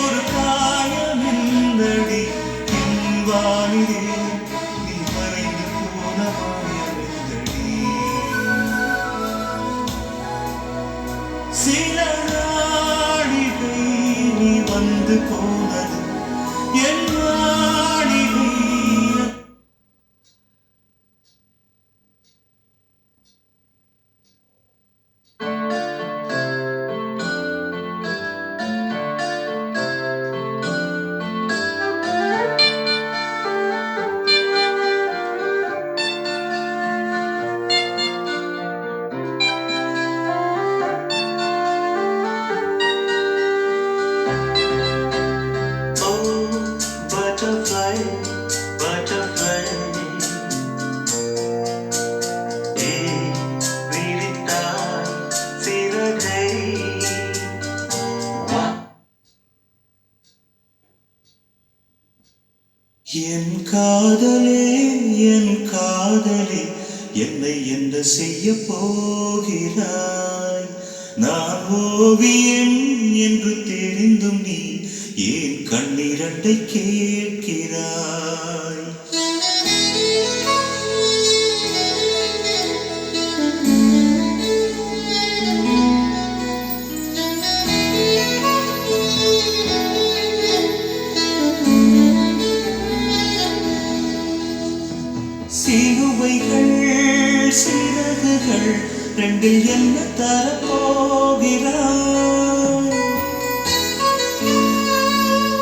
ஒரு காயமில்லடி என் வானிலே நீ மறைந்து போன மாயமில்லடி சில நாடிகை நீ வந்து போனது என் வானிலை butterfly, butterfly. விரித்தாய் சிறகை. என் காதலே என் காதலே என்னை என்ன செய்ய போகிறாய்? நான் ஓவியன் என்று தெரிந்தும் நீ ஏன் கண்ணிரண்டை கேட்கிறாய்? சிலுவைகள் சிறகுகள் ரெண்டில் என்ன தரப்போகிறாய்?